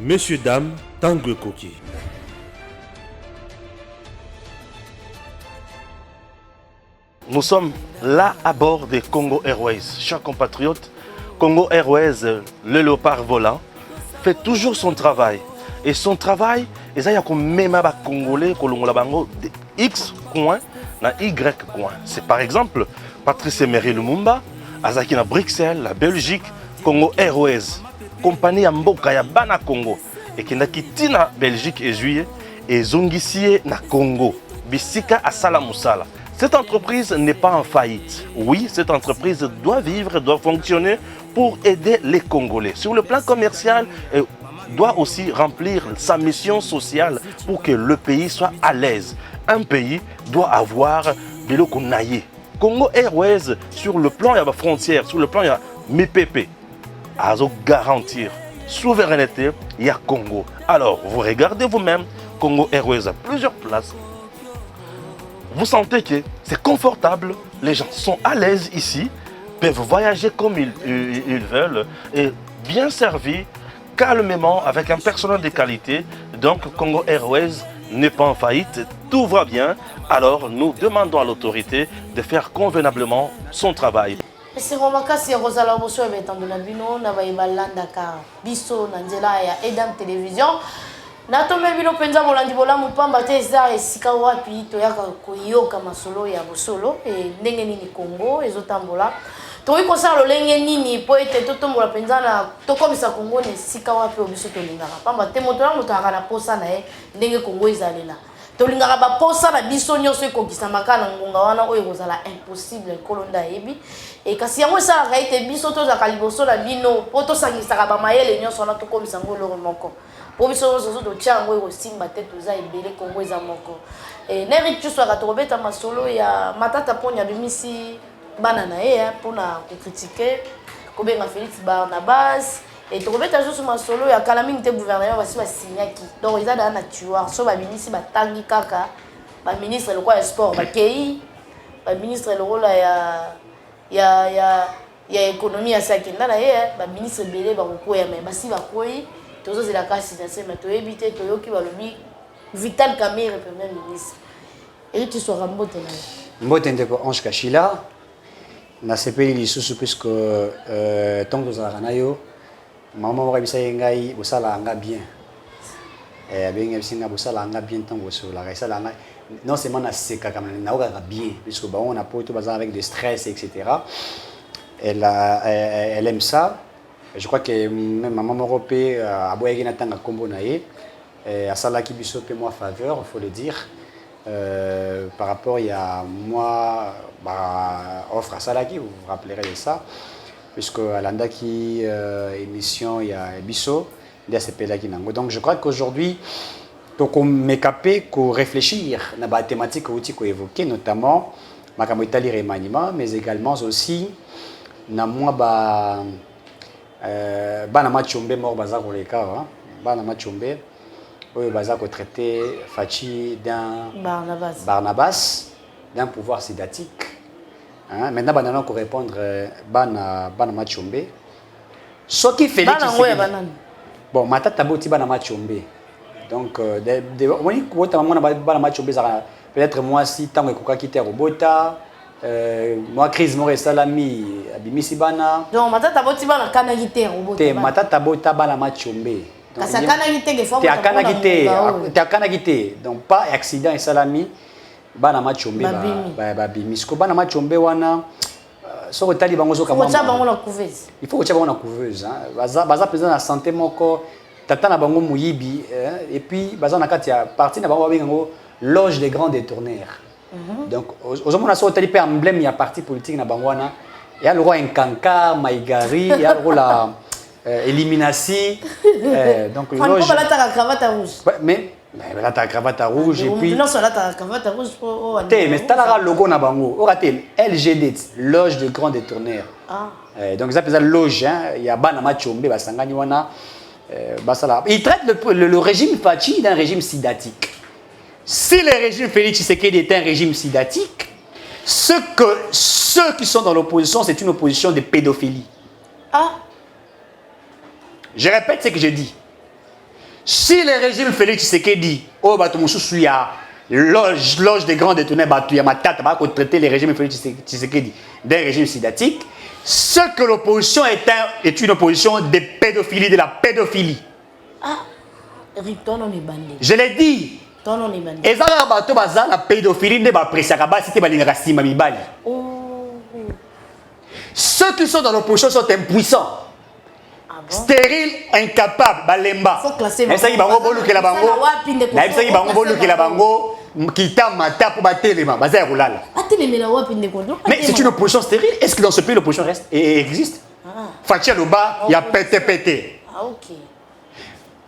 Monsieur, dame, Tanguy Koki. Nous sommes là à bord des Congo Airways. Chers compatriotes, Congo Airways, le léopard volant, fait toujours son travail. Et son travail, c'est même les Congolais de X coin na Y coin. C'est par exemple Patrice Emery Lumumba, Azaki na Bruxelles, la Belgique, Congo Airways, compagnie Mboka ya Bana Congo, et qui n'a quitté na Belgique et juillet, et Zongisie na Congo, Bisika à Salamoussala. Cette entreprise n'est pas en faillite. Oui, cette entreprise doit vivre, doit fonctionner pour aider les Congolais. Sur le plan commercial, elle doit aussi remplir sa mission sociale pour que le pays soit à l'aise. Un pays doit avoir de l'eau qu'on aille. Congo Airways, sur le plan de la frontière, sur le plan de la MIPP, à garantir souveraineté, il y a Congo. Alors, vous regardez vous-même, Congo Airways a plusieurs places. Vous sentez que c'est confortable, les gens sont à l'aise ici, peuvent voyager comme ils veulent, et bien servis, calmement, avec un personnel de qualité. Donc Congo Airways n'est pas en faillite, tout va bien. Alors nous demandons à l'autorité de faire convenablement son travail. C'est Romakasi Rosala Bosso et Betandona Bino, Navaïbalanda Biso, Nandela et Edam Télévision. Natombe bino penza molandi bolamu pamba te eza esika wapi toyaka koyoka masolo ya bosolo e ndenge nini Congo ezotambola toyi kosala lolenge nini po ete totombola penza na tokomisa Congo na esika wapi obiso tolingaka pamba te moto na moto akana posa na ye ndenge Congo ezalela tolingaka ba posa na biso nyonso ekokisa makana ngonga wana oyo kozala impossible kolonda yebi e kasi yango esalaka ete biso tozaka liboso na bino po tosangisaka bamayele nyonso wana tokomisa ngo loro moko pour biso zozo do tiango ko simba te toza ebele Congo eza moko et neri tshwaka to robeta masolo ya matata ponya bimisi bana na ye pona ko critiquer ko benga Félix Barnabas et to robeta zoso masolo ya kala mingi te gouvernement basi ba signaki donc eza da na tueur so ba bimisi batangi kaka ba ministre le quoi sport ba kei ba ministre le rôle ya économie ya sakenda na ye ba ministre belé ba ko ya mais basi ba koi tous les cas mais tu éviter Toyoki Balobi Vital Kamerhe premier ministre et tu seras mbote na mbote ndeko Ange Kachila na sepeli lisusu puisque tant que za nayo maman mwa bisa ngai bosala nga bien abenga bisinga bosala nga bien tant bosala ka sala non seulement na seka comme na oka bien puisque ba on a poto baza avec des stress etc. Elle aime ça. Je crois que même maman européenne a beau être un combo naïe à ça là qui biso fait moi faveur il faut le dire par rapport il y a moi offre à ça là qui vous vous rappellerez de ça puisque à l'anda qui émission il y a biso il y a ces pays là qui n'ont donc je crois qu'aujourd'hui donc on m'est capé qu'on réfléchir na ba thématique qu'on évoquer notamment ma Italie remaniement mais également aussi na moi bana machombe mort baza ko leka bana machombe oyo baza ko traiter Fachi d'un Barnabas d'un pouvoir sédatique maintenant bana ko répondre bana machombe ce qui fait bon matata boti bana machombe donc on ko tama bana machombe peut-être moi si tango ekoka quitter robota moi crise mort salami abimisi bana donc matata boti bana kana gité robot te matata bota bana machombe kasa kana gité ke te kana gité donc pas accident et salami bana machombe ba bimisi ko bana machombe wana so retali bango zo kama il faut que tu bango na couveuse baza présent na santé moko tata na bango muyibi et puis baza na kati ya partie na bango bengo loge des grands détourneurs. Donc, aujourd'hui, on a sorti un emblème, il y a parti politique dans Bangwana. Il y a le roi Nkanka, Maïgari, il y a le roi Eliminasi. Donc, le loge. On a la cravate rouge. Mais là, tu as la cravate rouge. Et puis. Non, la cravate rouge pour. Mais tu as le logo dans Bango. On a LGD, loge de grands détourneurs. Donc, ça fait loge. Il y a Banama Chombe, Basangani Wana. Il traite le régime Fachi d'un régime sidatique. Si le régime Félix Tshisekedi est un régime sidatique, ceux qui sont dans l'opposition, c'est une opposition de pédophilie. Je répète ce que je dis. Si le régime Félix Tshisekedi, oh, il y a loge des grands détenus, il y a ma tête, pour traiter le régime Félix Tshisekedi d'un régime sidatique, ce que l'opposition est une opposition de pédophilie, de la pédophilie. Ah, Rick, toi, on est bandé. Je l'ai dit. Toi, on est bandé. Et ça, la pédophilie n'est pas précise. Ceux qui sont dans l'opposition sont impuissants. Ah bon? Stériles, incapables, balemba. Faut classer. Mais ça, il va rebondir la bango. Ça, il va rebondir la bango. Qui t'a maté pour battre les mains. Mais c'est une opposition stérile. Est-ce que dans ce pays l'opposition reste et existe? Fachi Alouba, il y a pété. Ah, ok.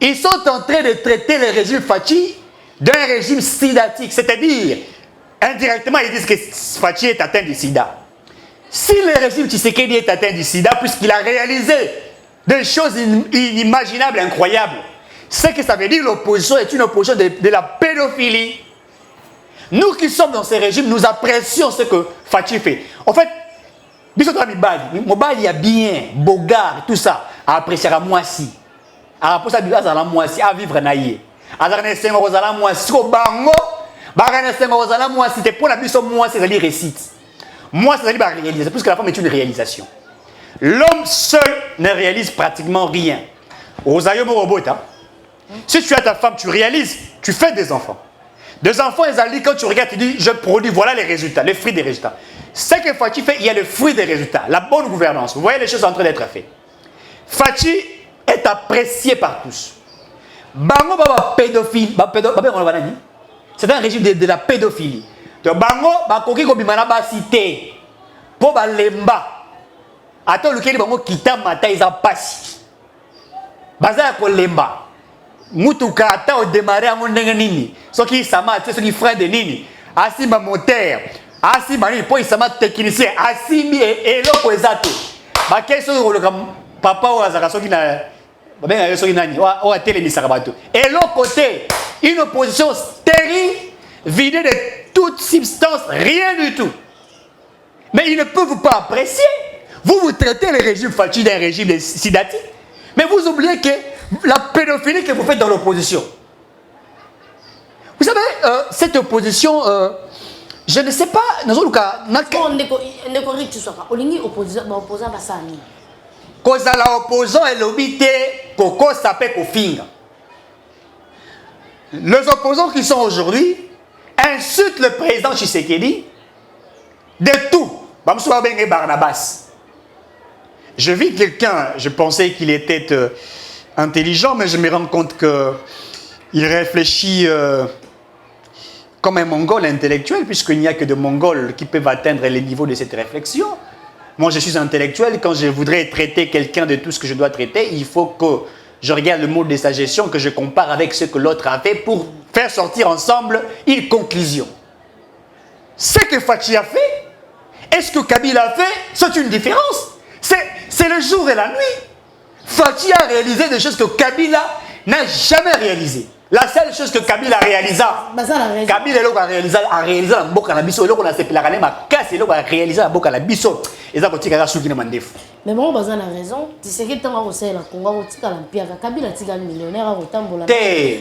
Ils sont en train de traiter le régime Fachi d'un régime sidatique. C'est-à-dire, indirectement, ils disent que Fachi est atteint du sida. Si le régime Tshisekedi est atteint du sida, puisqu'il a réalisé des choses inimaginables, incroyables, c'est que ça veut dire que l'opposition est une opposition de la pédophilie. Nous qui sommes dans ces régimes, nous apprécions ce que Fachi fait. En fait, Mobali a bien, Bogard, tout ça, à apprécier à moi si. À vivre naïe. À c'était pour la mission, moi, c'est la récite. Moi, c'est la réalisation, puisque la femme est une réalisation. L'homme seul ne réalise pratiquement rien. Si tu as ta femme, tu réalises, tu fais des enfants. Des enfants, quand tu regardes, tu dis, je produis, voilà les résultats, les fruits des résultats. Ce que Fachi fait, il y a le fruit des résultats, la bonne gouvernance. Vous voyez les choses en train d'être faites. Fachi est apprécié par tous. Bango baba pédophile, c'est un régime de la pédophilie. Donc bango bakoki ko bimana ba cité po ba lemba. Ato lukeli bango kita mata isa pasi. Baza ko lemba. Mutuka ata o démarrer en ndenge nini. Soki sama te soki frein de nini. Asimba moteur. Asimba ni po isama technicien. Asimi eloko ezato. Ba keso ko papa o azaka soki na ben soki nani o atele misaka bato. Et l'autre côté, une opposition stérile, vidée de toute substance, rien du tout. Mais ils ne peuvent pas apprécier. Vous traitez le régime Fachi d'un régime sidatique, mais vous oubliez que la pédophilie que vous faites dans l'opposition. Vous savez, cette opposition, je ne sais pas, nous avons kozala opposant et l'obité koko sapé kofinga. Les opposants qui sont aujourd'hui insultent le président Tshisekedi de tout. Barnabas. Je vis quelqu'un, je pensais qu'il était intelligent, mais je me rends compte qu'il réfléchit comme un mongol intellectuel, puisqu'il n'y a que des mongols qui peuvent atteindre les niveaux de cette réflexion. Moi, je suis intellectuel. Quand je voudrais traiter quelqu'un de tout ce que je dois traiter, il faut que je regarde le mode de sa gestion, que je compare avec ce que l'autre a fait pour faire sortir ensemble une conclusion. Ce que Fachi a fait, est-ce que Kabila a fait, c'est une différence. C'est le jour et la nuit. Fachi a réalisé des choses que Kabila n'a jamais réalisées. La seule chose que Kabila a réalisé, Kabila a réalisé la boca la biso, a réalisé la boca la biso. Et ça continue à soutenir Mandef. Mais bon, Bazan a raison. Tu sais que tu as aussi la Congo, tu as l'empire. Kabila est un millionnaire à Rotambola.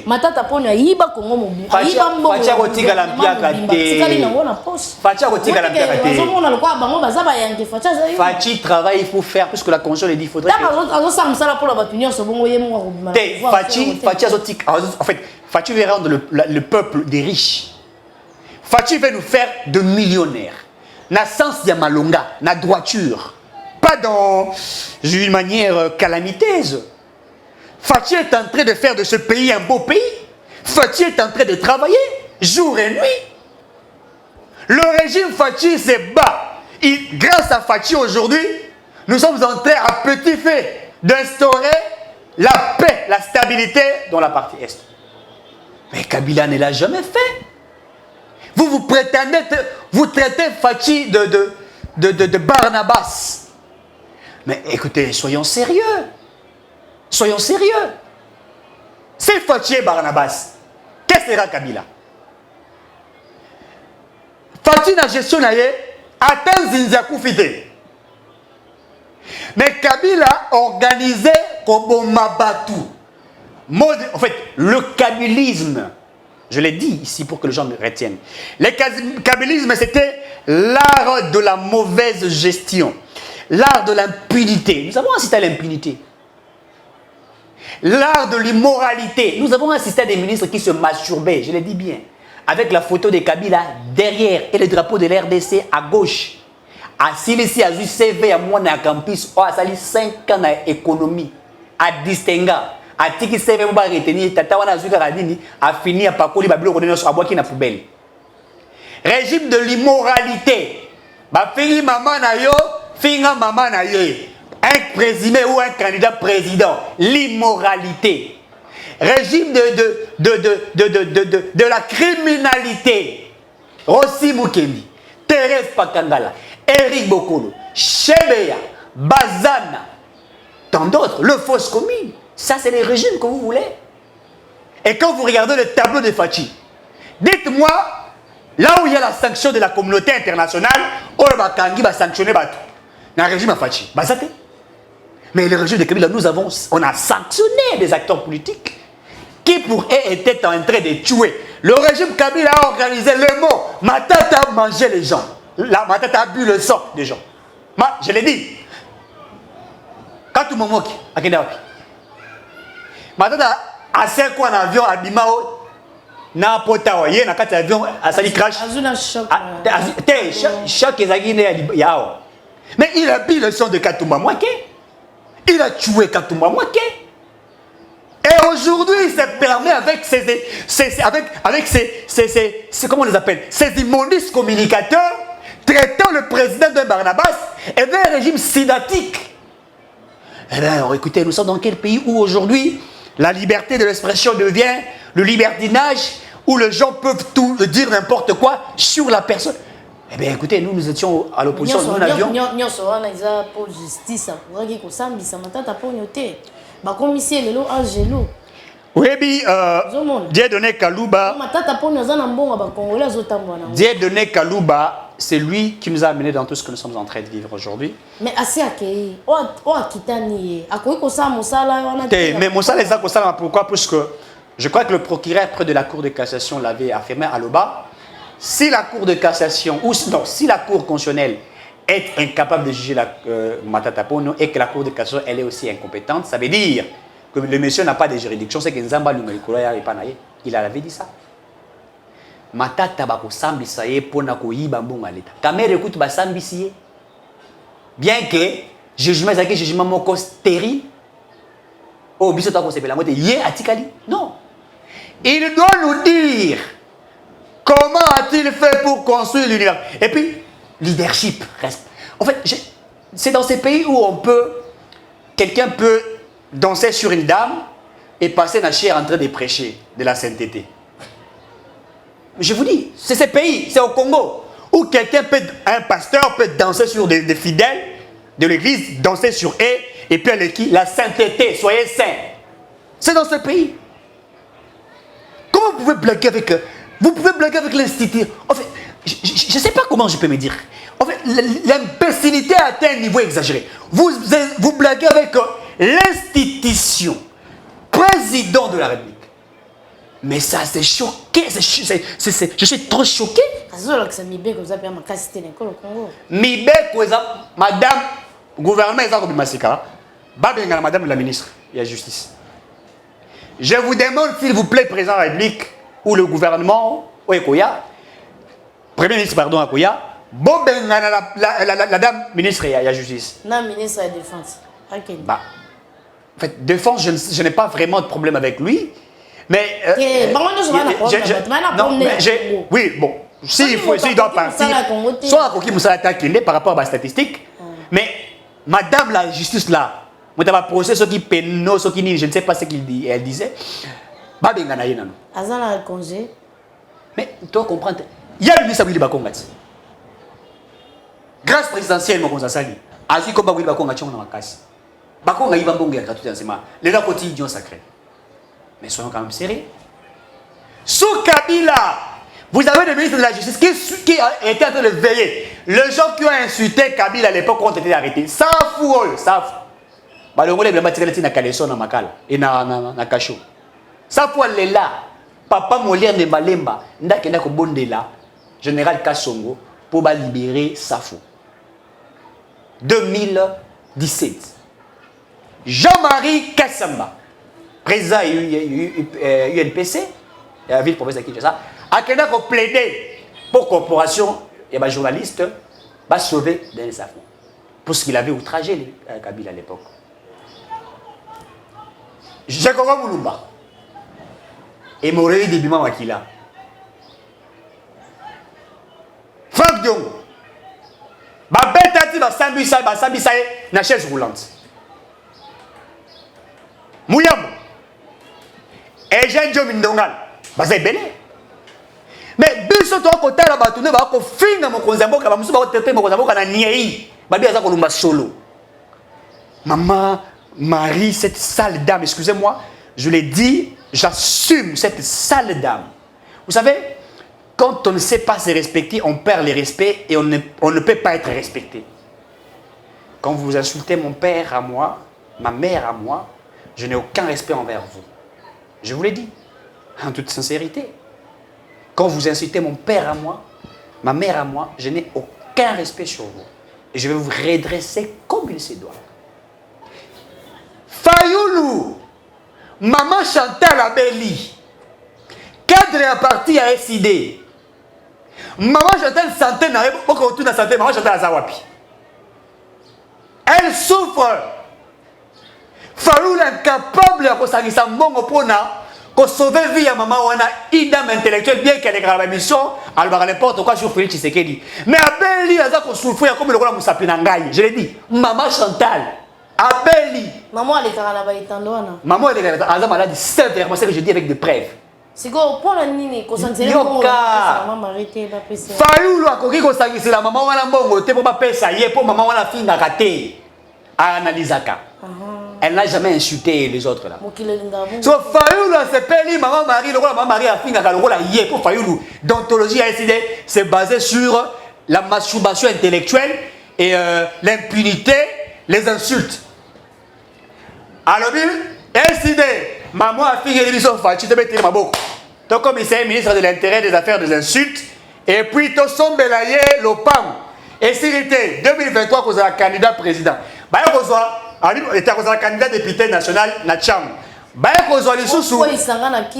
Matata pone Iba Congo mobile. Iba Mbo. Facha Rotiga l'empire kate. Facha Rotiga l'empire kate. Fachi travaille, il faut faire puisque la console est dit, il faudrait. Fachi veut rendre le peuple des riches. Fachi veut nous faire de millionnaires. Na sens ya malonga, na droiture. Pas dans une manière calamiteuse. Fachi est en train de faire de ce pays un beau pays. Fachi est en train de travailler jour et nuit. Le régime Fachi s'est bas. Grâce à Fachi aujourd'hui, nous sommes en train à petit feu d'instaurer la paix, la stabilité dans la partie Est. Mais Kabila ne l'a jamais fait. Vous prétendez, vous traitez Fachi de Barnabas. Mais écoutez, soyons sérieux. Soyons sérieux. C'est Fachi et Barnabas. Qu'est-ce que sera Kabila? Fachi n'a gestion atteint Zinzakou Fide. Mais Kabila organisé comme Mabatu. En fait, le kabylisme, je l'ai dit ici pour que les gens me retiennent. Le kabylisme, c'était l'art de la mauvaise gestion, l'art de l'impunité. Nous avons assisté à l'impunité. L'art de l'immoralité. Nous avons assisté à des ministres qui se masturbaient, je l'ai dit bien, avec la photo de Kabila derrière et le drapeau de l'RDC à gauche. Assis ici à CV à mon campus, a sali 5 ans d'économie, à distinga, à tiki CV m'a retenu, tata wana zuka radini, a fini à pakoli babilo kodeno sur aboki na poubelle. Régime de l'immoralité. Ba fingi maman na yo, finga maman na yo. Un présumé ou un candidat président, l'immoralité. Régime de la criminalité. Rossi Mukendi, Thérèse Pakangala, Eric Bokolo, Chebeya, Bazana, tant d'autres, le Fausse Commune. Ça, c'est les régimes que vous voulez. Et quand vous regardez le tableau de Fachi, dites-moi, là où il y a la sanction de la communauté internationale, Bakangi va sanctionner Batou. Dans le régime de Fachi, Bazate. Mais le régime de Kabila, on a sanctionné des acteurs politiques qui pour eux étaient en train de tuer. Le régime Kabila a organisé le mot. Matata a mangé les gens. La Matata a bu le sang des gens. Je l'ai dit. Quand tout le monde a Kendawapi. Matata a 5 ans en avion à Bimao. Na potawa ye na kati avion a sali crash. Azuna choc. Choc ezagine yao. Mais il a bu le sang de Katumba Mwake. Il a tué Katumba Mwake. Et aujourd'hui, il se permet avec comment on les appelle, ces immondices communicateurs, traitant le président de Barnabas et d'un régime sidatique. Eh bien, écoutez, nous sommes dans quel pays où aujourd'hui la liberté de l'expression devient le libertinage, où les gens peuvent tout dire n'importe quoi sur la personne. Eh bien, écoutez, nous étions à l'opposition, nous avions... pour justice, oui, Dieudonné Kalouba, Dieudonné Kalouba, c'est lui qui nous a amenés dans tout ce que nous sommes en train de vivre aujourd'hui. Mais assez accueilli. Mais Moussa les a pourquoi? Parce que je crois que le procureur près de la Cour de cassation l'avait affirmé à l'Oba. Si la Cour de cassation, ou non, si la Cour constitutionnelle est incapable de juger la Matata Ponyo et que la Cour de cassation elle est aussi incompétente, ça veut dire que le monsieur n'a pas de juridiction, c'est que Nzamba il avait dit ça. Matata bako sambisa ye pona ko yiba mbonga leta. Kamere écoute ba sambisi. Bien que jugement ça que jugement moko stérile. Oh biso ta ko sepela ngote ye atikali. Non. Il doit nous dire comment a-t-il fait pour construire l'univers. Et puis leadership reste. En fait, c'est dans ces pays où quelqu'un peut danser sur une dame et passer la chair en train de prêcher de la sainteté. Je vous dis, c'est ces pays, c'est au Congo, où un pasteur peut danser sur des fidèles de l'église, danser sur eux, et puis la sainteté, soyez saints. C'est dans ce pays. Comment vous pouvez blaguer avec eux? Vous pouvez blaguer avec l'institut. En fait, je ne sais pas comment je peux me dire. En fait, l'imbécilité a atteint un niveau exagéré. Vous blaguez avec l'institution, président de la République. Mais ça, c'est choqué. Je suis trop choqué. Madame, gouvernement, madame la ministre de la Justice. Je vous demande, s'il vous plaît, président de la République, ou le gouvernement, ou Ekoya, premier ministre, pardon, Ekoya, la dame ministre de la Justice. La ministre de la Défense. Bah, en fait, défense, je n'ai pas vraiment de problème avec lui. Mais. Oui, bon. S'il doit partir. Soit à Moussa par rapport à ma statistique. Mais, madame la justice là, je vais procès ceux qui pénaux, ceux qui je ne sais pas ce qu'il dit. Elle disait. Azana congé. Mais, tu dois comprendre. Il y a le ministre de Bakongati. Grâce présidentielle, mon conseil. Azi comme Bakongati Bakongati, on a ma casse. Bakongati Bakongati, gratuit enseignement. Les deux côtés, ils sont sacrés. Mais soyons quand même sérieux. Sous Kabila, vous avez des ministres de la justice qui étaient en train de veiller. Les gens qui ont insulté Kabila à l'époque ont été arrêtés. Ça fout, ça fout. Les Congolais ont tiré na Kaleso, na Makala et na Kacho. Ça pour aller là, papa Molière de Malemba, ndakenda ko bondela, général Kassongo, pour libérer Safo. 2017. Jean-Marie Kassamba, président UNPC, la ville province de Kinshasa, a plaidé pour corporation et les journalistes va sauver Denis Safo. Parce qu'il avait outragé Kabila à l'époque. Jacob Moulumba et Moré de Bima Makila. Franck Diong. Babetati ba sambisa na chaise roulante. Mouyam. Et Jean Diom Ndongal. Bazay belé. Mais biso to ko tala ba tune ba ko finga mo konzamboka ba musu ba ko tete mo konzamboka na niei. Babi aza ko lumba solo. Maman Marie, cette sale dame, excusez-moi, je l'ai dit, j'assume cette sale dame. Vous savez, quand on ne sait pas se respecter, on perd le respect et on ne peut pas être respecté. Quand vous insultez mon père à moi, ma mère à moi, je n'ai aucun respect envers vous. Je vous l'ai dit, en toute sincérité. Quand vous insultez mon père à moi, ma mère à moi, je n'ai aucun respect sur vous. Et je vais vous redresser comme il se doit. Fayoulou, maman Chantal Abeli, cadre à parti à SID. Maman Chantal santé n'a pas autour de la santé, maman Chantal Azawapi. Elle souffre. Fayoulou incapable de s'arrêter sa mongo pona, de sauver vie à maman wana idam intellectuel bien qu'elle est grave à mission, elle va n'importe quoi sur Félix Tshisekedi. Mais Abeli a souffrir comme le roi Moussapi Nangaï. Je l'ai dit, maman Chantal. Abeli. Maman elle est carrément étendue. Maman elle est carrément malade sévèrement, c'est ce que je dis avec des preuves. C'est quoi pour la nini concentrer maman arrêter pas passer. Fayoulou a koki ko sangisi la maman wana mbongo te pour pas pesa ye pour maman wana finga raté. Analysaka. Elle n'a jamais insulté les autres là. So Fayoulou c'est peli maman Marie, le roi maman Marie a finga le rôle hier pour Fayoulou. D'ontologie a décidé c'est basé sur la masturbation intellectuelle et l'impunité, les insultes. Alors, LCD, maman a fait une émission Fachi, tu mettre ma boucle. Donc, comme il est ministre de l'Intérêt des Affaires des Insultes, et puis, tu sommes belayé le PAM. Et s'il était 2023, vous êtes candidat président. Il était candidat député national, Natcham.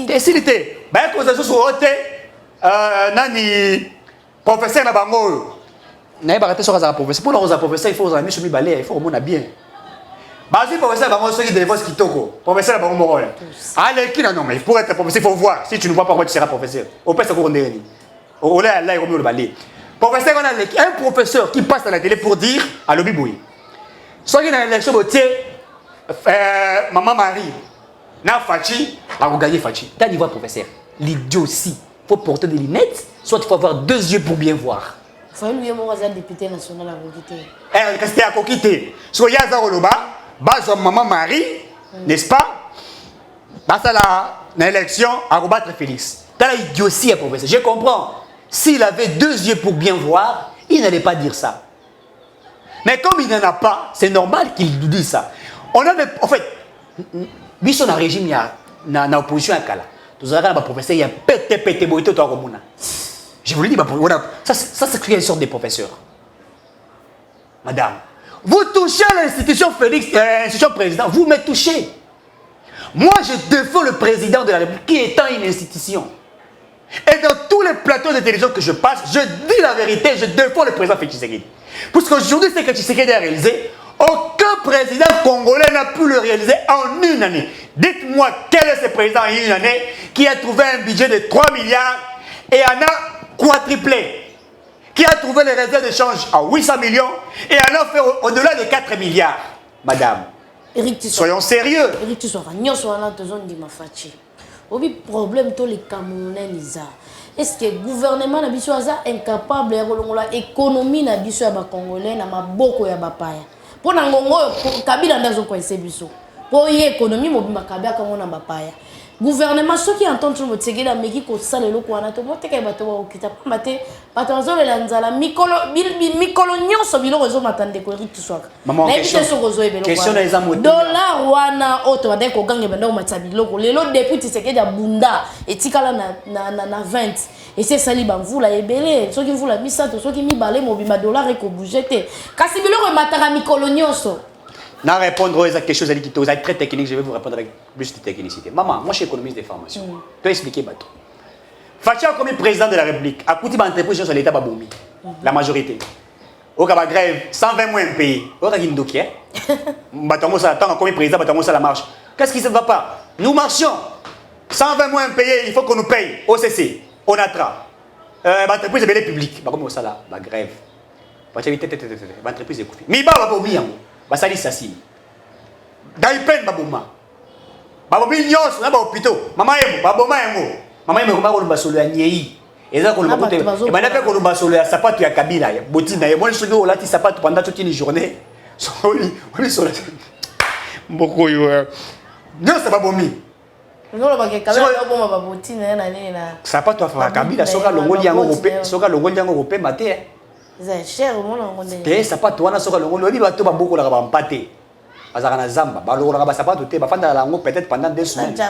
Et s'il était, Nani, professeur Nabango. N'a pas arrêté sur un professeur. Pour le professeur, il faut un mis balai, il faut au moins bien. Basi professeur Bango ceux qui dévoient Kitoko. Professeur Bango Morol. Allez, qui non mais pour être professeur, il faut voir. Si tu ne vois pas pourquoi tu seras professeur. Au père, c'est quoi on est. Au là, il remet le balai. Professeur, on a un professeur qui passe à la télé pour dire à l'Obiboui. Soit il y a une élection, maman Marie, na Fachi, à regarder Fachi. T'as dit voir professeur. L'idiotie. Il faut porter des lunettes, soit il faut avoir deux yeux pour bien voir. Il faut lui avoir député national à Kokité. Qu'est-ce à Kokité? Soit il y a Zaroloba. Base maman Marie, n'est-ce pas? Base à l'élection à rebattre Félix. T'as l'idiotie à professeur. Je comprends. S'il avait deux yeux pour bien voir, il n'allait pas dire ça. Mais comme il n'en a pas, c'est normal qu'il nous dise ça. On a en fait, biso na régime na opposition à Kala. Tous les professeurs, il y a pété boité toi comme je vous le dis, ça c'est une sorte de professeur. Madame. Vous touchez à l'institution Félix, l'institution président, vous me touchez. Moi, je défends le président de la République qui étant une institution. Et dans tous les plateaux de télévision que je passe, je dis la vérité, je défends le président Félix Tshisekedi. Parce qu'aujourd'hui, ce que Tshisekedi a réalisé, aucun président congolais n'a pu le réaliser en une année. Dites-moi quel est ce président en une année qui a trouvé un budget de 3 milliards et en a quadruplé. Qui a trouvé les réserves de change à 800 millions et en a fait au-delà de 4 milliards. Madame, soyons sérieux. Eric, tu sois là, tu le problème, tous les Camerounais, est-ce que le gouvernement est incapable de l'économie de Congolais na maboko ya bapaya? Pour Nangongo, Kabila n'a pas de pour l'économie, Kabila na bapaya. gouvernement ceux qui entendent sur Tshisekedi ameki ko sala eloko wana to boteka bato ba okita pambate bato bazolela nzala mikolo nyonso biloko ezomatande ko rituswaka Maman, question na eza moto dollar wana oto badai kogange banda komatisa biloko lelo depuis Tshisekedi abunda etikala na 20 ese sali bamvula ebele soki mvula misato soki mibale mobima dollar ekobouge te kasi biloko emataka mikolo nyonso. Na répondre aux questions qui sont très techniques, je vais vous répondre avec plus de technicité. Maman, moi je suis économiste de formation. Tu dois expliquer bateau. Fatia comme président de la République, à côté de l'entreprise sur l'État Baboumi, la majorité. Au Kaba grève, 120 mois un pays. Au Kaba Gindoki, Batango ça attend comme président, Batango ça la marche. Qu'est-ce qui ne va pas? Nous marchons. 120 mois un pays, il faut qu'on nous paye. OCC, ONATRA. L'entreprise est belle publique. Comme ça là, la grève. L'entreprise est coupée. Mais il va Baboumi. Basali sasi daipen baboma babobi nyos na ba hôpitaux mama yemo baboma yemo mama yemo ba ko basolo ya nyei eza ko lokote e bana pe ko basolo ya sapato ya kabila ya botina ye moi je suis lati sapato pendant toute une journée soli on sola mboko yo nyos babomi ngolo ba ke kabila baboma ba botina na nini na sapato ya kabila soka longoli yango rope soka longoli yango rope mate c'est cher mon ongonde te sapato wana soka longoli obi bato bamboko la ba mpate azaka na zamba baloko ba sapato te ba fanda lango peut-être pendant 2 semaines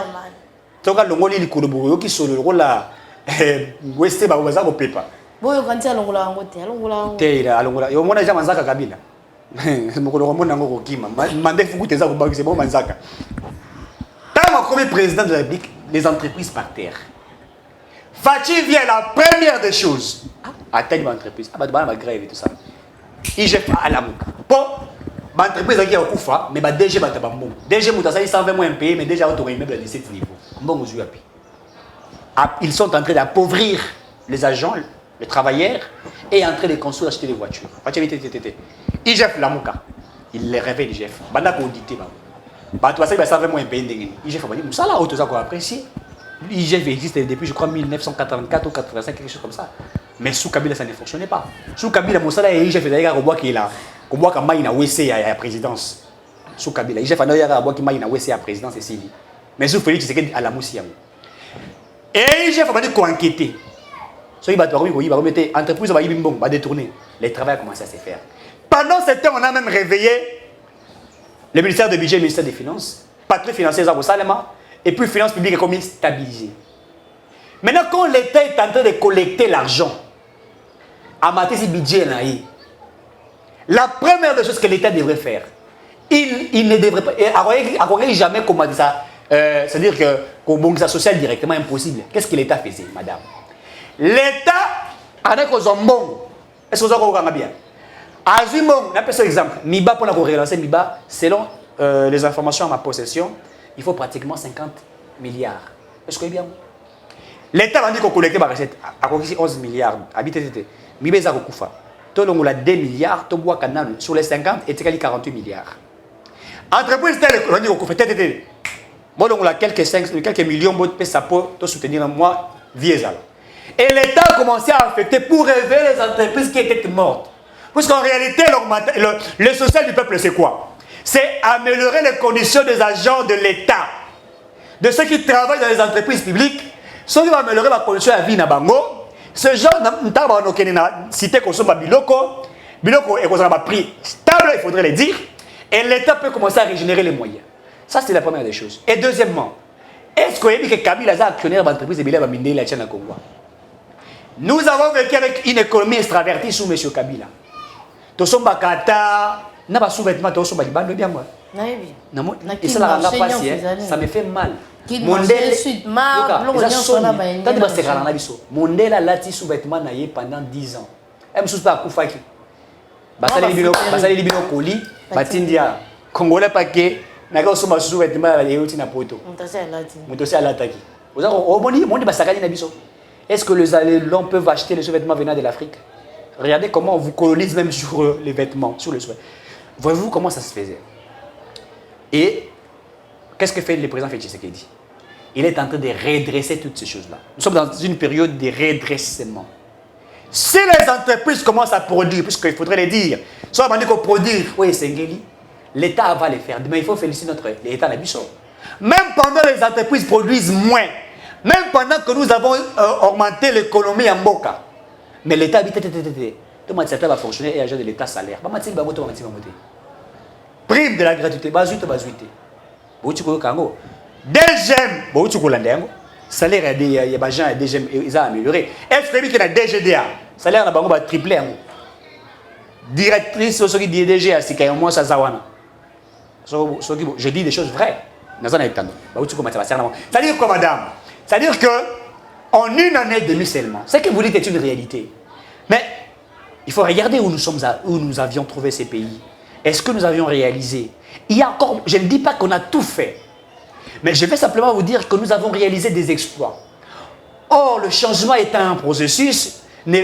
soka longoli likolo boyo ki solo lokola weste ba baza ko pepa boyo kanti alongola yango te alongola yango te ila alongola yo mona jama nzaka kabila mokolo mona ngo ko kima mande fuku te za ko bakise bo manzaka tant comme président de la République les entreprises par terre Fachi vient la première des choses. Attaque l'entreprise. Ah, bah, grève et tout ça. Il jette à la mouka. Bon, l'entreprise qui a Koufa, mais DG va t'avoir bon. DG mouta ça, il s'en va moins payer, mais déjà autour immeuble à 17 niveaux. Bon, ils sont en train d'appauvrir les agents, les travailleurs, et en train de construire, acheter des voitures. Fachi il jette la mouka. Il les réveille, il jette. Banda pour auditer. Bah, tu vas ça, il s'en va moins payer. Il jette. Ça là, auto ça qu'on apprécie. L'IGF existe depuis, je crois, 1984 ou 85, quelque chose comme ça. Mais sous Kabila, ça ne fonctionnait pas. Sous Kabila, Moussala et l'IGF, il y a un qui est là. Comme moi, quand il y a WC à la présidence. Sous Kabila, l'IGF, il y a un qui est là WC à la présidence, c'est Sylvie. Mais sous Félix, c'est à la Moussia. Et l'IGF, il faut enquêter. So, il va entreprise va détourner. Les travaux ont commencé à se faire. Pendant ce temps, on a même réveillé le ministère de Budget, le ministère des Finances, patrouille financière, et puis finances publiques est comme stabilisée. Maintenant, quand l'État est en train de collecter l'argent, à mater ce budget, la première des choses que l'État devrait faire, il ne devrait pas, et jamais comment ça, c'est-à-dire que qu'on social directement impossible. Qu'est-ce que l'État faisait, madame? L'État, avec aux bon, est-ce que vous avez bien? Azimon, on appelle ça exemple. Miba pour la relancer Miba, selon les informations à ma possession, il faut pratiquement 50 milliards. Est-ce que vous bien? L'État a dit qu'on collectait ma recette à 11 milliards. Habité, Miba est à Kokufa. Tout le monde a 2 milliards, tout le monde sur les 50 et 48 milliards. Entreprise telle qu'on a dit qu'on fait moi, on a quelques millions de pesos pour soutenir moi, vieux. Et l'État a commencé à affecter pour révéler les entreprises qui étaient mortes. Parce qu'en réalité, le social du peuple, c'est quoi? C'est améliorer les conditions des agents de l'État, de ceux qui travaillent dans les entreprises publiques. Ceux qui vont améliorer la condition de la vie, ce genre de cité qu'on soit biloko est qu'on a un prix stable, il faudrait le dire, et l'État peut commencer à régénérer les moyens. Ça, c'est la première des choses. Et deuxièmement, est-ce qu'on a dit que Kabila est actionnaire de l'entreprise de Bila Baminde la Tchana Congo? Nous avons vécu avec une économie extravertie sous M. Kabila. Tous sommes Bakata, n'a pas sous-vêtements, tous sommes Baliban, bien moi. Et ça la rend pas si, ça me fait mal. Mondele a lati sous-vêtements pendant 10 ans. Elle me pas à Koufaki. Basale Libino Koli, Batindia, Congolais Paquet, n'a pas sous-vêtements à la poto. Montosé à l'attaque. Est-ce que l'on peut acheter les sous-vêtements venant de l'Afrique? Regardez comment on vous colonise même sur les vêtements, sur le soin. Voyez-vous comment ça se faisait? Et qu'est-ce que fait le président Félix Tshisekedi? Il est en train de redresser toutes ces choses-là. Nous sommes dans une période de redressement. Si les entreprises commencent à produire, puisqu'il faudrait les dire, soit on dit qu'on produit, oui, c'est l'État va les faire. Mais il faut féliciter l'État Nabiso. Même pendant que les entreprises produisent moins, même pendant que nous avons augmenté l'économie en Boka, mais l'État dit tout le monde va fonctionner et agent de l'État salaire. Prime de la gratuité, deuxième, salaire il y a des gens ils ont amélioré. Est-ce que la DGDA, salaire na bango va tripler directrice au qui DG à Sikayo moi ça zawana. Je dis des choses vraies. C'est-à-dire quoi, madame? C'est-à-dire que en une année et demie seulement, ce que vous dites est une réalité. Mais il faut regarder où nous avions trouvé ces pays. Est-ce que nous avions réalisé? Il y a encore, je ne dis pas qu'on a tout fait, mais je vais simplement vous dire que nous avons réalisé des exploits. Or, le changement est un processus,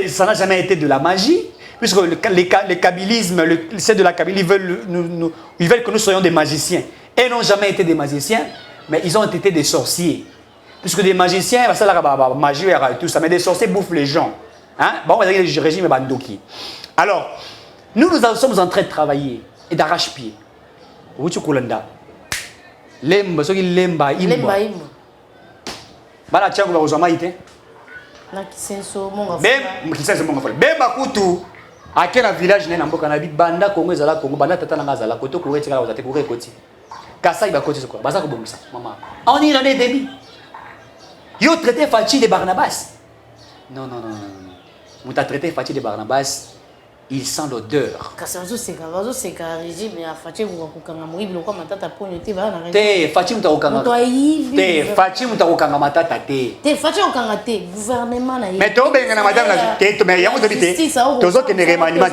ça n'a jamais été de la magie, puisque les kabylismes, ceux de la Kabylie, ils veulent que nous soyons des magiciens. Ils n'ont jamais été des magiciens, mais ils ont été des sorciers. Puisque des magiciens, ça la magie et tout ça, mais des sorciers bouffent les gens. Hein? Bon, on va dire le régime Bandoki. Alors, nous sommes en train de travailler et d'arrache-pied. Wuchukulanda. Lemba, ce qui lemba, imba. Bala tchango bazoma ite. Na kisenso monga. Kisenso monga fola. Bemba kutu. Akena village na mboka na bi banda Kongo ezala Kongo banda tata na ngazala koto ko etika la ozate ko rekoti. Kasa iba koti soko. Baza ko bomisa mama. On y l'année demi. Yo traité Fachi de Barnabas. Non. Muta traité Fachi de Barnabas. Il sent l'odeur. Kasazo seka régime ya Fachi ko kanga muibi lokwa matata ponyo te ba na. Te Fachi muta okanga. Te Fachi muta okanga matata te. Te Fachi okanga te gouvernement na. Mais to benga na madame na te to mais yango dobite. Tozo ke ne remaniement.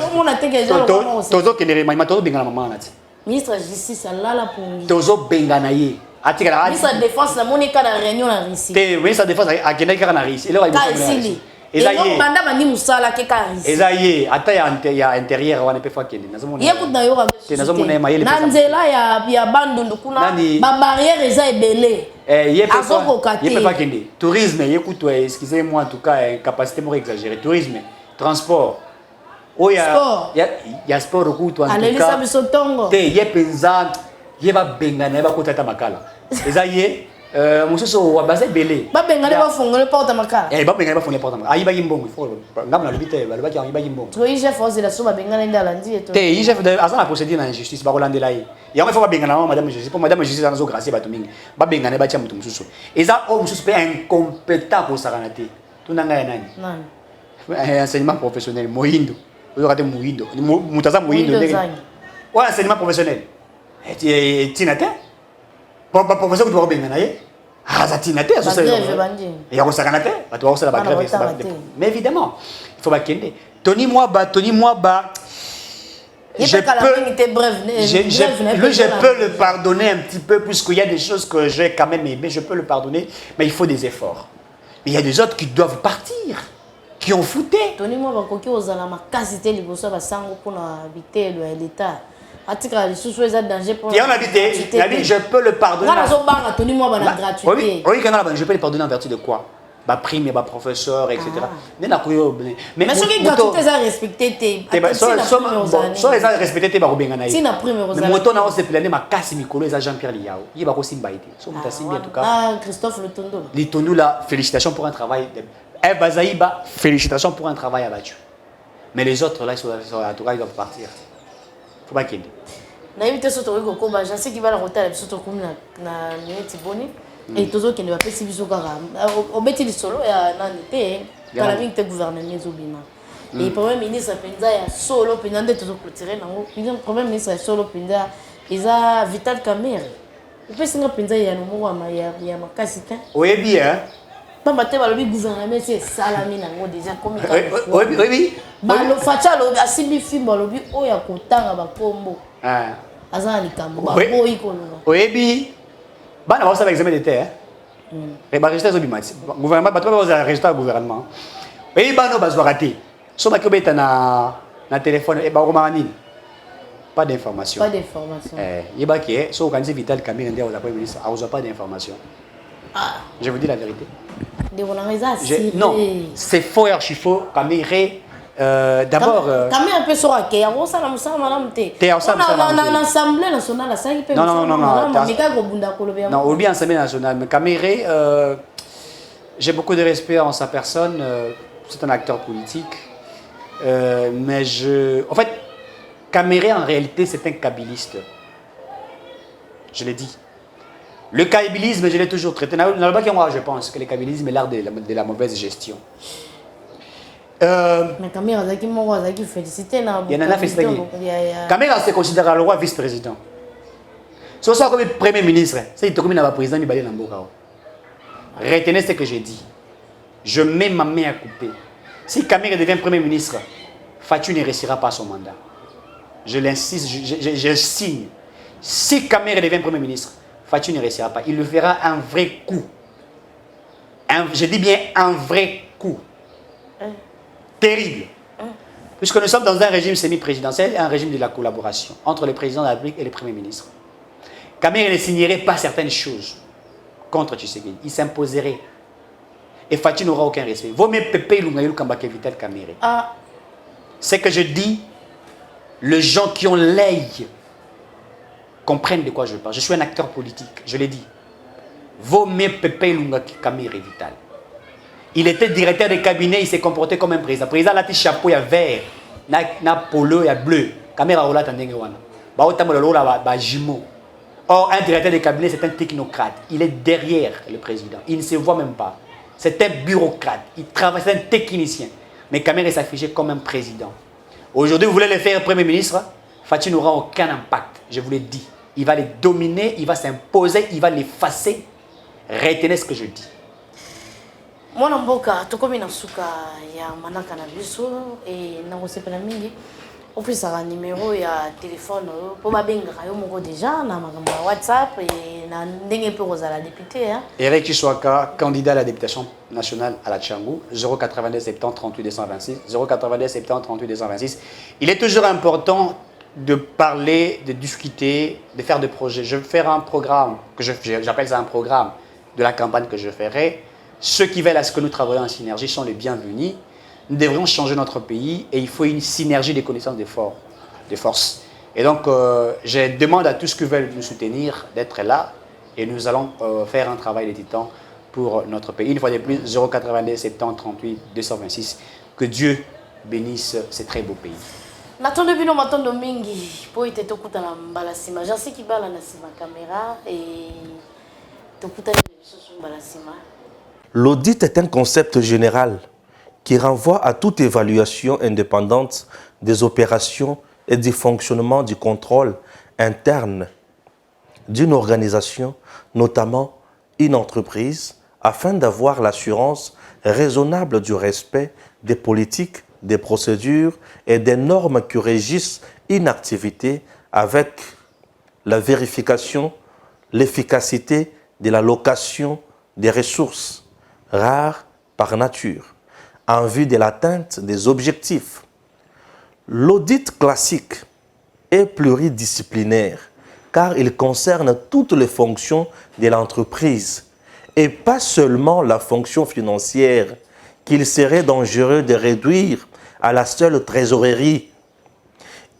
Tozo ke ne remaniement tozo benga na mama na ti. Ministre de justice alala pongi. Tozo benga na ye. Atika ministre de défense na monika na réunion na Russie. Te ministre de défense akenda kaka na Russie. Ele wa ibi. Ezaye banda bandi musala ke karis. Ezaye ata ya intérieur wana pe fa kende nazomona. Ye kuta yo ka. Nazomona mayele pe. Nanzela ya bandundu kuna ba barrière eza ebele. Ye pe fa kende. Tourisme ye kuta excusez-moi en tout cas capacité mo exagérée. Tourisme, transport. Ya sport kuta en tout cas. Alelisa bisotongo. Te ye penza ye ba bengana ba kota makala. Ezaye mususu wa base belé ba bengale ba fongole porte makala ba bengale ba fongole porte makala ayi ba yimbongo il faut ngam na lobite ba ba ki ba yimbongo to chef ose la so ba bengale ndala ndi to te chef de azana procédure na injustice ba kolandela yi ya il faut ba bengana madame justice pour madame justice anazo gracier ba to mingi ba bengane ba tia mutu mususu eza o mususu pe incompétent pour saranate tunanga ya nani enseignement professionnel moyindo oyo kate moyindo mutaza moyindo ndenge wa enseignement professionnel tinate Papa professeur qui doit bien gagner. Ah ça tient tête ça. Il y a aussi gagner tête. Tu vas aussi la grève. Mais évidemment, il faut pas kende. Tony moi ba. Je peux le pardonner un petit peu puisqu'il y a des choses que j'ai quand même aimé, je peux le pardonner, mais il faut des efforts. Mais il y a des autres qui doivent partir, qui ont fouté. Tony moi ba koki ozala makasité liboso ba sango pona habiter le l'état. Danger pour je peux le pardonner. Oui, je peux le pardonner en vertu de quoi? Ma prime et ma professeur, etc. Mais ce qui est gratuit, c'est respecté. Soit les respecté, c'est pas bien. Mais moi, on a aussi plané ma casse Mikolo et Jean-Pierre Liao. Il va aussi m'aider. So en tout cas. Christophe Lutondo. Lutondo là, félicitations pour un travail. Bazaïba, félicitations pour un travail abattu. Mais les autres là, ils sont à tout cas, ils doivent partir. Faut pas qu'il. Na invité soto ko ko ba janse ki bala rotala soto ko na minute boni et tozo ke ne va pas si biso kara obeti li solo ya nani te kala mingi te gouvernement zobina et premier ministre penza ya solo penza nde tozo clôturer nango premier ministre solo penza eza Vital Kamerhe pe singa penza ya no mo ya makasi ka oyebi Pamba te balobi gouvernement c'est salami nango déjà comme oui balo facha lo asibi fi balobi oya kotanga ba kombo azana likambo ba boyi kolona oyebi bana ba sa examen d'été et ba résultat zo bimati gouvernement ba to ba résultat gouvernement oyebi bano bazwa raté so ba ko beta na téléphone e ba ko mani pas d'information yeba ke so kanzi Vital Kamerhe ndia oza premier ministre a pas d'information. Je vous dis la vérité. Non, c'est faux et archi faux. Kamerhe D'abord... Camille un peu sur la quai, on s'en a madame T. On a l'Assemblée nationale, ça y est. Non. Non, ou bien Assemblée nationale. Mais Caméré, j'ai beaucoup de respect en sa personne. C'est un acteur politique. Mais en fait, Caméré, en réalité, c'est un kabiliste. Je l'ai dit. Le kabilisme, je l'ai toujours traité. Je pense que le kabilisme est l'art de la mauvaise gestion. Mais Camille, il félicité. Il y en a félicité. Camille se considère le roi vice-président. Si on comme premier ministre, c'est comme un président qui balait dans le retenez ce que j'ai dit. Je mets ma main à couper. Si Camille devient premier ministre, Fatou ne réussira pas son mandat. Je l'insiste, je signe. Si Camille devient premier ministre, Fatou ne réussira pas. Il le fera un vrai coup. Je dis bien un vrai coup. Terrible. Puisque nous sommes dans un régime semi-présidentiel et un régime de la collaboration entre le président de la République et le premier ministre. Camille ne signerait pas certaines choses contre Tshisekedi. Il s'imposerait. Et Fatou n'aura aucun respect. Vaut mieux Pépé Lungayoul Kambake Vital Caméré. C'est que je dis, les gens qui ont l'œil comprennent de quoi je parle. Je suis un acteur politique, je l'ai dit. Vaut mieux Pépé Lungayoul Caméré Vital. Il était directeur de cabinet, il s'est comporté comme un président. Le président a un chapeau, il y a vert, na polo, il y a bleu. Caméra roula tandengewana. Ba otamo le rola ba jimo. Or, un directeur de cabinet, c'est un technocrate. Il est derrière le président. Il ne se voit même pas. C'est un bureaucrate. Il travaille, c'est un technicien. Mais Caméré s'affichait comme un président. Aujourd'hui, vous voulez le faire Premier ministre, Fatou n'aura aucun impact. Je vous l'ai dit. Il va les dominer, il va s'imposer, il va l'effacer. Retenez ce que je dis. Moi, je suis un suka ya manaka na biso et na kosepela mingi. Au plus, ça a un numéro et un téléphone pour ma benga. Je déjà na WhatsApp et na ndenge pour la députée. Eric Chouaka, candidat à la députation nationale à la Tchangou, 082 70 38 226, 082 70 38 226. Il est toujours important de parler, de discuter, de faire des projets. Je vais faire un programme, que j'appelle ça un programme de la campagne que je ferai. Ceux qui veulent à ce que nous travaillions en synergie sont les bienvenus. Nous devrions changer notre pays et il faut une synergie des connaissances des forces. Et donc, je demande à tous ceux qui veulent nous soutenir d'être là et nous allons faire un travail de titan pour notre pays. Une fois de plus, 082 70 38 226. Que Dieu bénisse ce très beau pays. Natondo bino matondo mingi po ite tokuta na mbala sima. Jansi ki bala na sima caméra et tokuta na biso mbala sima. L'audit est un concept général qui renvoie à toute évaluation indépendante des opérations et du fonctionnement du contrôle interne d'une organisation, notamment une entreprise, afin d'avoir l'assurance raisonnable du respect des politiques, des procédures et des normes qui régissent une activité avec la vérification, l'efficacité de l'allocation des ressources rares par nature, en vue de l'atteinte des objectifs. L'audit classique est pluridisciplinaire car il concerne toutes les fonctions de l'entreprise et pas seulement la fonction financière qu'il serait dangereux de réduire à la seule trésorerie.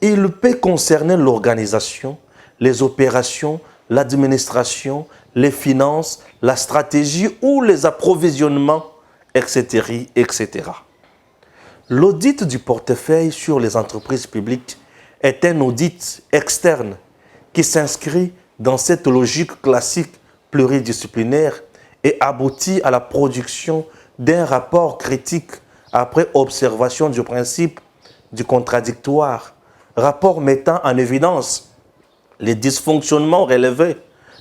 Il peut concerner l'organisation, les opérations, l'administration, les finances, la stratégie ou les approvisionnements, etc. etc. L'audit du portefeuille sur les entreprises publiques est un audit externe qui s'inscrit dans cette logique classique pluridisciplinaire et aboutit à la production d'un rapport critique après observation du principe du contradictoire, rapport mettant en évidence les dysfonctionnements relevés,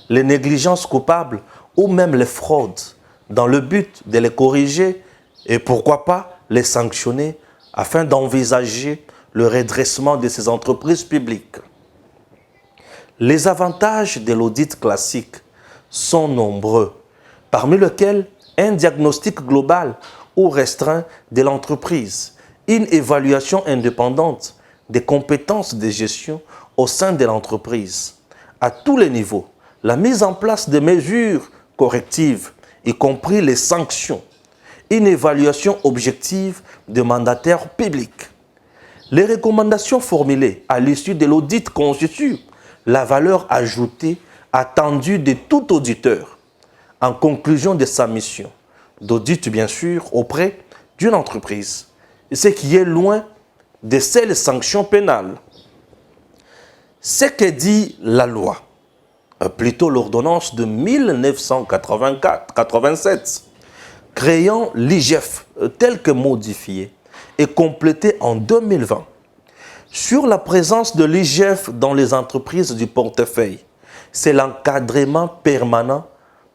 les négligences coupables ou même les fraudes, dans le but de les corriger et pourquoi pas les sanctionner afin d'envisager le redressement de ces entreprises publiques. Les avantages de l'audit classique sont nombreux, parmi lesquels un diagnostic global ou restreint de l'entreprise, une évaluation indépendante des compétences de gestion au sein de l'entreprise, à tous les niveaux, la mise en place de mesures correctives, y compris les sanctions, une évaluation objective des mandataires publics. Les recommandations formulées à l'issue de l'audit constituent la valeur ajoutée attendue de tout auditeur en conclusion de sa mission d'audit, bien sûr, auprès d'une entreprise, ce qui est loin de ces sanctions pénales. Ce que dit la loi, plutôt l'ordonnance de 1987, créant l'IGF tel que modifié et complété en 2020, sur la présence de l'IGF dans les entreprises du portefeuille, c'est l'encadrement permanent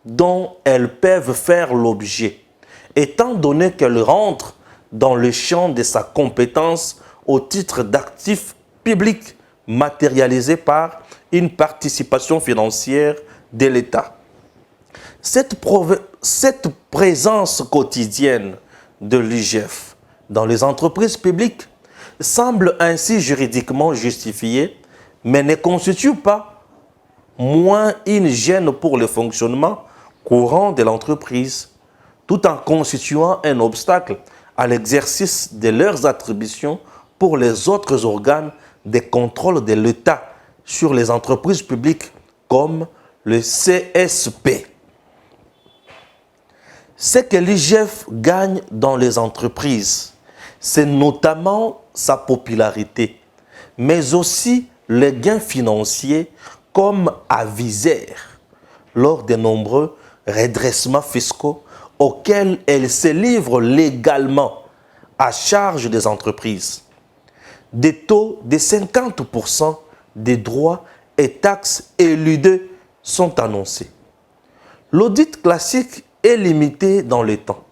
dont elles peuvent faire l'objet, étant donné qu'elles rentrent dans le champ de sa compétence au titre d'actifs publics matérialisés par une participation financière de l'État. Cette présence quotidienne de l'IGF dans les entreprises publiques semble ainsi juridiquement justifiée, mais ne constitue pas moins une gêne pour le fonctionnement courant de l'entreprise, tout en constituant un obstacle à l'exercice de leurs attributions pour les autres organes de contrôle de l'État sur les entreprises publiques comme le CSP. Ce que l'IGF gagne dans les entreprises, c'est notamment sa popularité, mais aussi les gains financiers comme aviseur lors de nombreux redressements fiscaux auxquels elle se livre légalement à charge des entreprises. Des taux de 50% des droits et taxes éludés sont annoncés. L'audit classique est limité dans le temps,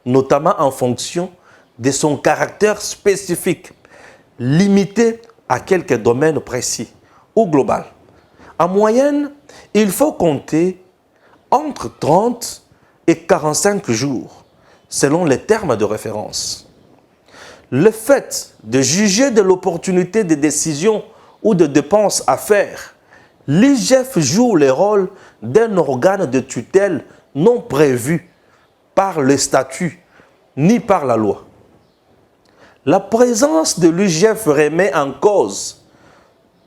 notamment en fonction de son caractère spécifique, limité à quelques domaines précis ou global. En moyenne, il faut compter entre 30 et 45 jours, selon les termes de référence. Le fait de juger de l'opportunité des décisions ou de dépenses à faire, l'IGF joue le rôle d'un organe de tutelle non prévu par le statut ni par la loi. La présence de l'IGF remet en cause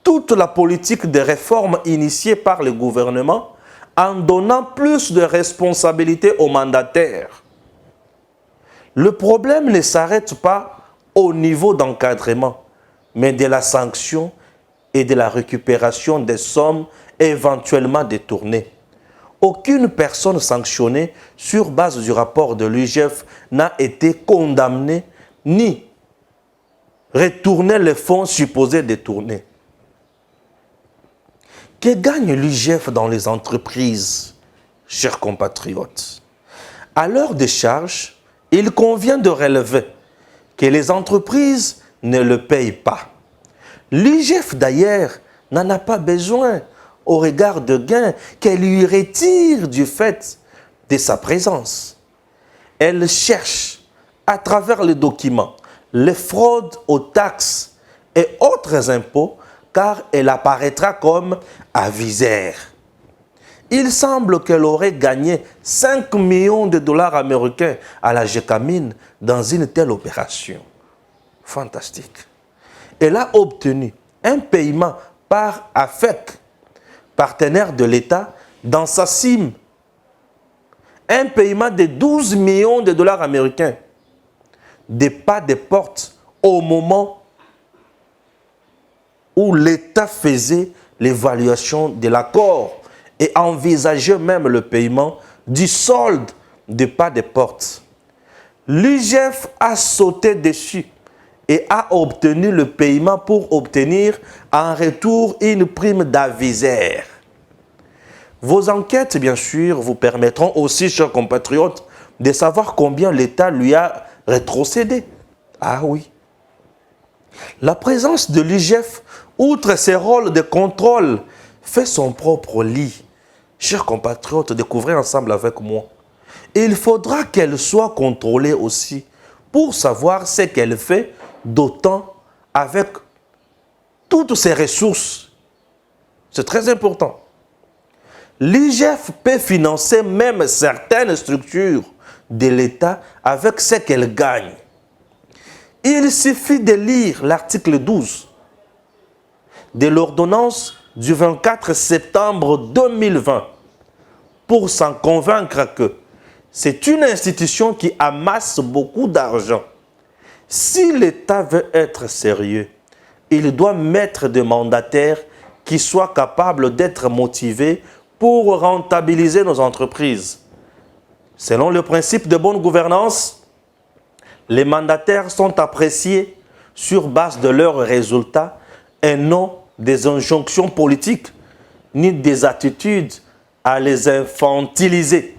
toute la politique de réforme initiée par le gouvernement en donnant plus de responsabilités aux mandataires. Le problème ne s'arrête pas au niveau d'encadrement, mais de la sanction et de la récupération des sommes éventuellement détournées. Aucune personne sanctionnée sur base du rapport de l'IGF n'a été condamnée ni retourné les fonds supposés détournés. Que gagne l'IGF dans les entreprises, chers compatriotes? À l'heure des charges, il convient de relever que les entreprises ne le payent pas. L'IGF d'ailleurs n'en a pas besoin au regard de gains qu'elle lui retire du fait de sa présence. Elle cherche, à travers les documents, les fraudes aux taxes et autres impôts, car elle apparaîtra comme aviseur. Il semble qu'elle aurait gagné 5 millions de dollars américains à la Gécamine dans une telle opération. Fantastique. Elle a obtenu un paiement par AFEC, partenaire de l'État, dans sa CIM. Un paiement de 12 millions de dollars américains. Des pas de porte au moment où l'État faisait l'évaluation de l'accord et envisageait même le paiement du solde de pas de porte. L'IGF a sauté dessus et a obtenu le paiement pour obtenir en retour une prime d'aviseur. Vos enquêtes, bien sûr, vous permettront aussi, chers compatriotes, de savoir combien l'État lui a rétrocédé. Ah oui. La présence de l'IGF, outre ses rôles de contrôle, fait son propre lit. Chers compatriotes, découvrez ensemble avec moi. Il faudra qu'elle soit contrôlée aussi pour savoir ce qu'elle fait, d'autant avec toutes ses ressources. C'est très important. L'IGF peut financer même certaines structures de l'État avec ce qu'elle gagne. Il suffit de lire l'article 12 de l'ordonnance du 24 septembre 2020 pour s'en convaincre que c'est une institution qui amasse beaucoup d'argent. Si l'État veut être sérieux, il doit mettre des mandataires qui soient capables d'être motivés pour rentabiliser nos entreprises. Selon le principe de bonne gouvernance, les mandataires sont appréciés sur base de leurs résultats et non des injonctions politiques ni des attitudes à les infantiliser.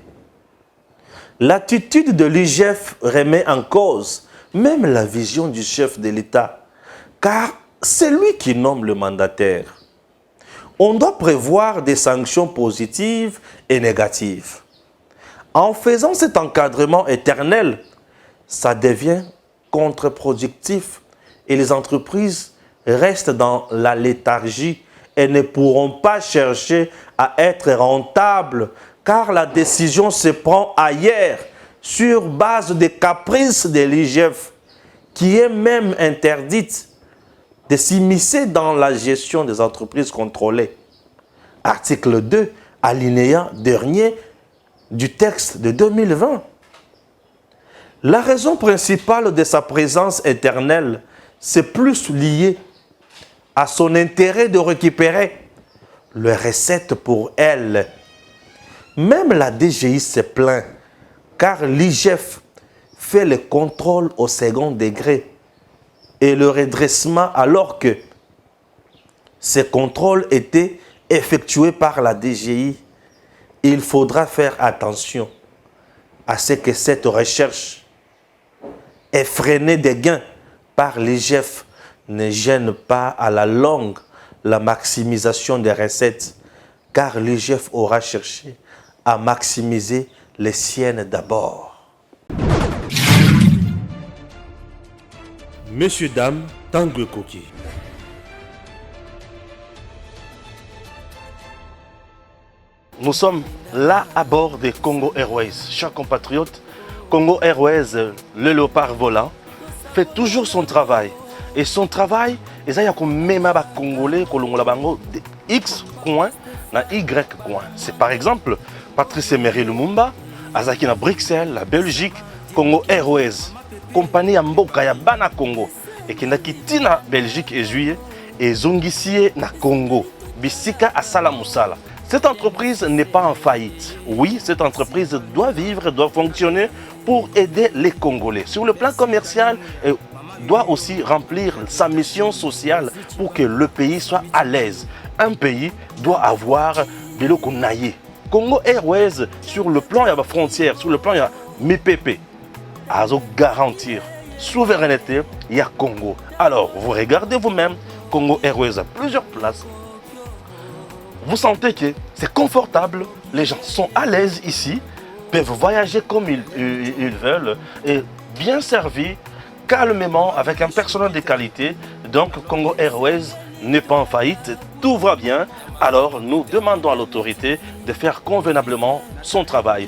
L'attitude de l'IGF remet en cause même la vision du chef de l'État, car c'est lui qui nomme le mandataire. On doit prévoir des sanctions positives et négatives. En faisant cet encadrement éternel, ça devient contre-productif et les entreprises restent dans la léthargie et ne pourront pas chercher à être rentables car la décision se prend ailleurs sur base des caprices de l'IGF qui est même interdite de s'immiscer dans la gestion des entreprises contrôlées. Article 2, alinéa dernier du texte de 2020. La raison principale de sa présence éternelle, c'est plus lié à son intérêt de récupérer les recettes pour elle. Même la DGI se plaint, car l'IGF fait le contrôle au second degré et le redressement alors que ces contrôles étaient effectués par la DGI. Il faudra faire attention à ce que cette recherche effrénée des gains par l'IGF ne gêne pas à la longue la maximisation des recettes, car l'IGF aura cherché à maximiser les siennes d'abord. Messieurs, dames, Tanguy Koki. Nous sommes là à bord des Congo Airways. Chers compatriotes, Congo Airways, le léopard volant, fait toujours son travail. Et son travail, c'est même Congolais, de X coin na Y coin. C'est par exemple Patrice Emery Lumumba, Azaki na Bruxelles, la Belgique, Congo Airways, compagnie ya mboka ya bana Congo, et qui n'a quitté na Belgique et juillet, et zongisie na Congo, bisika asala musala. Cette entreprise n'est pas en faillite. Oui, cette entreprise doit vivre, doit fonctionner pour aider les Congolais. Sur le plan commercial, elle doit aussi remplir sa mission sociale pour que le pays soit à l'aise. Un pays doit avoir de l'eau qu'on aille. Congo Airways, sur le plan de la frontière, sur le plan de la MIPP, a garantir souveraineté, il y a Congo. Alors, vous regardez vous-même, Congo Airways a plusieurs places. Vous sentez que c'est confortable, les gens sont à l'aise ici, peuvent voyager comme ils veulent et bien servis, calmement, avec un personnel de qualité. Donc Congo Airways n'est pas en faillite, tout va bien. Alors nous demandons à l'autorité de faire convenablement son travail.